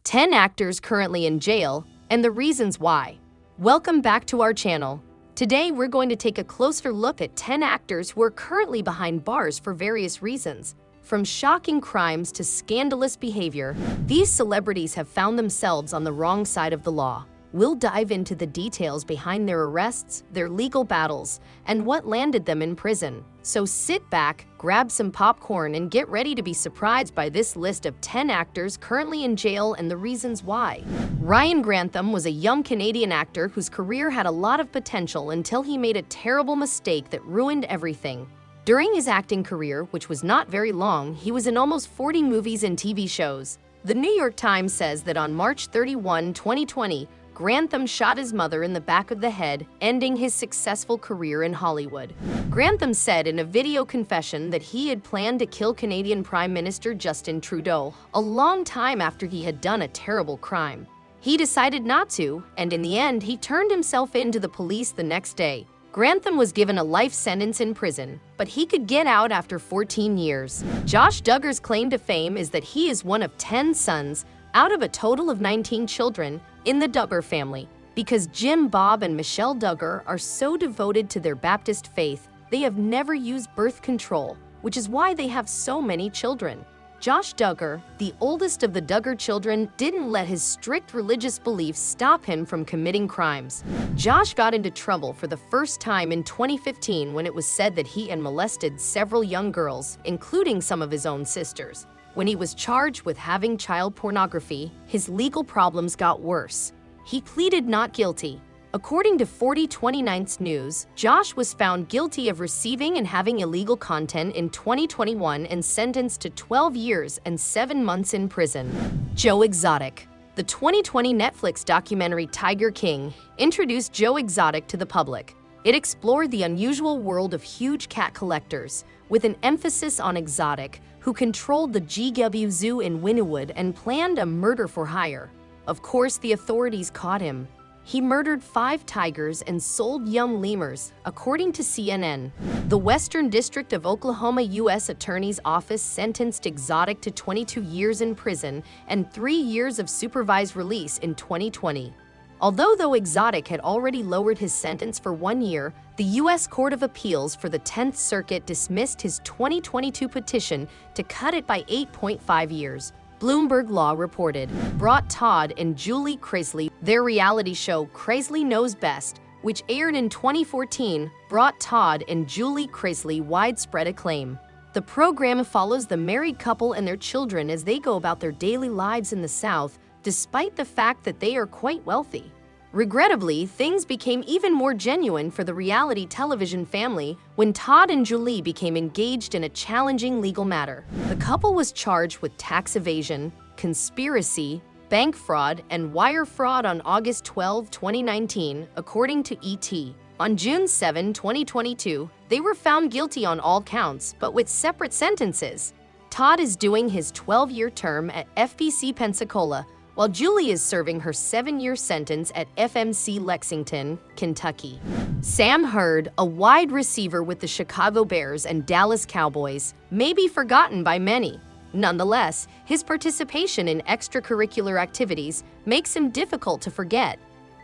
10 actors currently in jail, and the reasons why. Welcome back to our channel. Today, we're going to take a closer look at 10 actors who are currently behind bars for various reasons. From shocking crimes to scandalous behavior, these celebrities have found themselves on the wrong side of the law. We'll dive into the details behind their arrests, their legal battles, and what landed them in prison. So sit back, grab some popcorn, and get ready to be surprised by this list of 10 actors currently in jail and the reasons why. Ryan Grantham was a young Canadian actor whose career had a lot of potential until he made a terrible mistake that ruined everything. During his acting career, which was not very long, he was in almost 40 movies and TV shows. The New York Times says that on March 31, 2020, Grantham shot his mother in the back of the head, ending his successful career in Hollywood. Grantham said in a video confession that he had planned to kill Canadian Prime Minister Justin Trudeau a long time after he had done a terrible crime. He decided not to, and in the end, he turned himself in to the police the next day. Grantham was given a life sentence in prison, but he could get out after 14 years. Josh Duggar's claim to fame is that he is one of 10 sons out of a total of 19 children in the Duggar family. Because Jim, Bob, and Michelle Duggar are so devoted to their Baptist faith, they have never used birth control, which is why they have so many children. Josh Duggar, the oldest of the Duggar children, didn't let his strict religious beliefs stop him from committing crimes. Josh got into trouble for the first time in 2015 when it was said that he had molested several young girls, including some of his own sisters. When he was charged with having child pornography, his legal problems got worse. He pleaded not guilty. According to 40/29 News, Josh was found guilty of receiving and having illegal content in 2021 and sentenced to 12 years and 7 months in prison. Joe Exotic. The 2020 Netflix documentary Tiger King introduced Joe Exotic to the public. It explored the unusual world of huge cat collectors, with an emphasis on Exotic, who controlled the GW Zoo in Wynnewood and planned a murder for hire. Of course, the authorities caught him. He murdered 5 tigers and sold young lemurs, according to CNN. The Western District of Oklahoma U.S. Attorney's Office sentenced Exotic to 22 years in prison and 3 years of supervised release in 2020. Although Exotic had already lowered his sentence for 1 year, the U.S. Court of Appeals for the 10th Circuit dismissed his 2022 petition to cut it by 8.5 years. Bloomberg Law reported. Brought Todd and Julie CHRISLEY. Their reality show CHRISLEY Knows Best, which aired in 2014, brought Todd and Julie CHRISLEY widespread acclaim. The program follows the married couple and their children as they go about their daily lives in the South, despite the fact that they are quite wealthy. Regrettably, things became even more genuine for the reality television family when Todd and Julie became engaged in a challenging legal matter. The couple was charged with tax evasion, conspiracy, bank fraud, and wire fraud on August 12, 2019, according to ET. On June 7, 2022, they were found guilty on all counts, but with separate sentences. Todd is doing his 12-year term at FPC Pensacola, while Julie is serving her 7-year sentence at FMC Lexington, Kentucky. Sam Hurd, a wide receiver with the Chicago Bears and Dallas Cowboys, may be forgotten by many. Nonetheless, his participation in extracurricular activities makes him difficult to forget.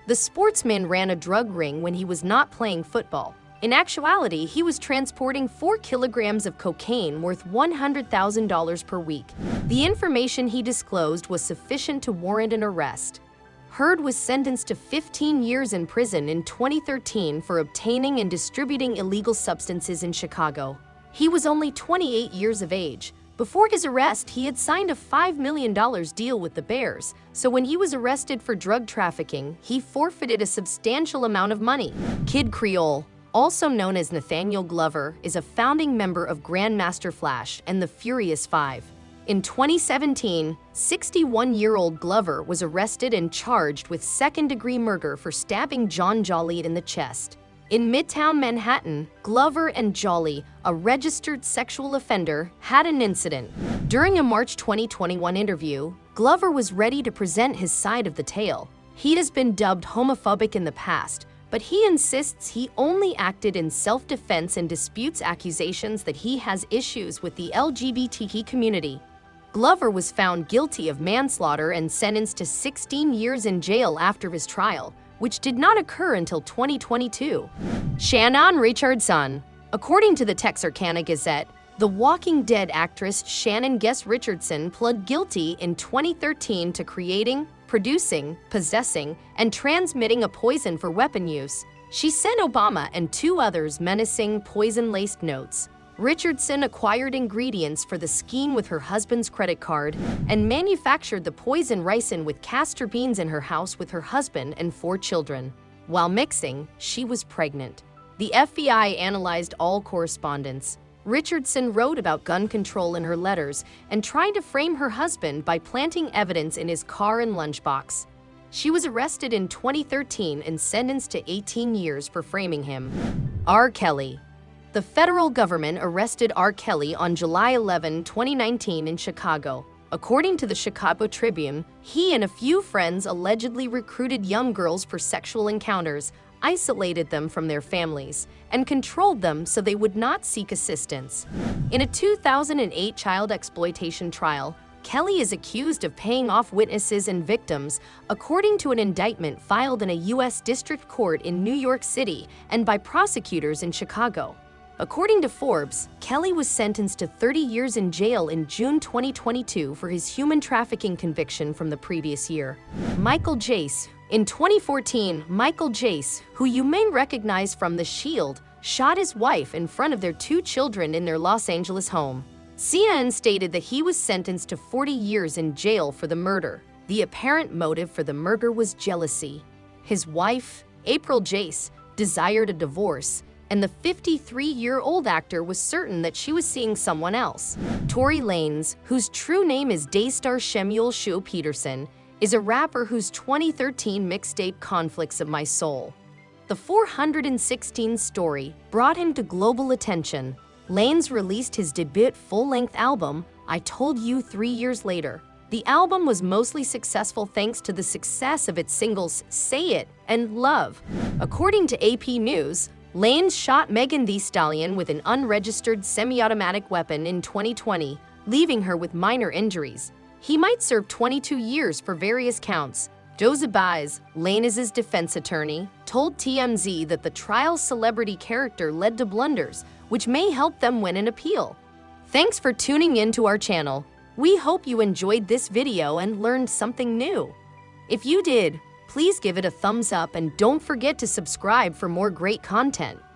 The sportsman ran a drug ring when he was not playing football. In actuality, he was transporting 4 kilograms of cocaine worth $100,000 per week. The information he disclosed was sufficient to warrant an arrest. Hurd was sentenced to 15 years in prison in 2013 for obtaining and distributing illegal substances in Chicago. He was only 28 years of age. Before his arrest, he had signed a $5 million deal with the Bears, so when he was arrested for drug trafficking, he forfeited a substantial amount of money. Kid CREOLE, also known as Nathaniel Glover, is a founding member of Grandmaster Flash and the Furious Five. In 2017, 61-year-old Glover was arrested and charged with second-degree murder for stabbing John Jolly in the chest. In Midtown Manhattan, Glover and Jolly, a registered sexual offender, had an incident. During a March 2021 interview, Glover was ready to present his side of the tale. He has been dubbed homophobic in the past, but he insists he only acted in self-defense and disputes accusations that he has issues with the LGBTQ community. Glover was found guilty of manslaughter and sentenced to 16 years in jail after his trial, which did not occur until 2022. Shannon Richardson. According to the Texarkana Gazette, the Walking Dead actress Shannon Guess Richardson pled guilty in 2013 to creating, producing, possessing, and transmitting a poison for weapon use. She sent Obama and 2 others menacing, poison-laced notes. Richardson acquired ingredients for the scheme with her husband's credit card and manufactured the poison ricin with castor beans in her house with her husband and 4 children. While mixing, she was pregnant. The FBI analyzed all correspondence. Richardson wrote about gun control in her letters and tried to frame her husband by planting evidence in his car and lunchbox. She was arrested in 2013 and sentenced to 18 years for framing him. R.Kelly. The federal government arrested R.Kelly on July 11, 2019 in Chicago. According to the Chicago Tribune, he and a few friends allegedly recruited young girls for sexual encounters, isolated them from their families, and controlled them so they would not seek assistance. In a 2008 child exploitation trial, Kelly is accused of paying off witnesses and victims, according to an indictment filed in a U.S. District Court in New York City and by prosecutors in Chicago. According to Forbes, Kelly was sentenced to 30 years in jail in June 2022 for his human trafficking conviction from the previous year. Michael JACE. In 2014, Michael JACE, who you may recognize from The Shield, shot his wife in front of their 2 children in their Los Angeles home. CNN stated that he was sentenced to 40 years in jail for the murder. The apparent motive for the murder was jealousy. His wife, April JACE, desired a divorce, and the 53-year-old actor was certain that she was seeing someone else. Tory LANEZ, whose true name is Daystar Shemuel Shu Peterson, is a rapper whose 2013 mixtape Conflicts of My Soul. The 416 story brought him to global attention. LANEZ released his debut full-length album, I Told You 3 years later. The album was mostly successful thanks to the success of its singles Say It and Love. According to AP News, LANEZ shot Megan Thee Stallion with an unregistered semi-automatic weapon in 2020, leaving her with minor injuries. He might serve 22 years for various counts. Joseph Baez, LANEZ's defense attorney, told TMZ that the trial's celebrity character led to blunders, which may help them win an appeal. Thanks for tuning in to our channel. We hope you enjoyed this video and learned something new. If you did, please give it a thumbs up and don't forget to subscribe for more great content.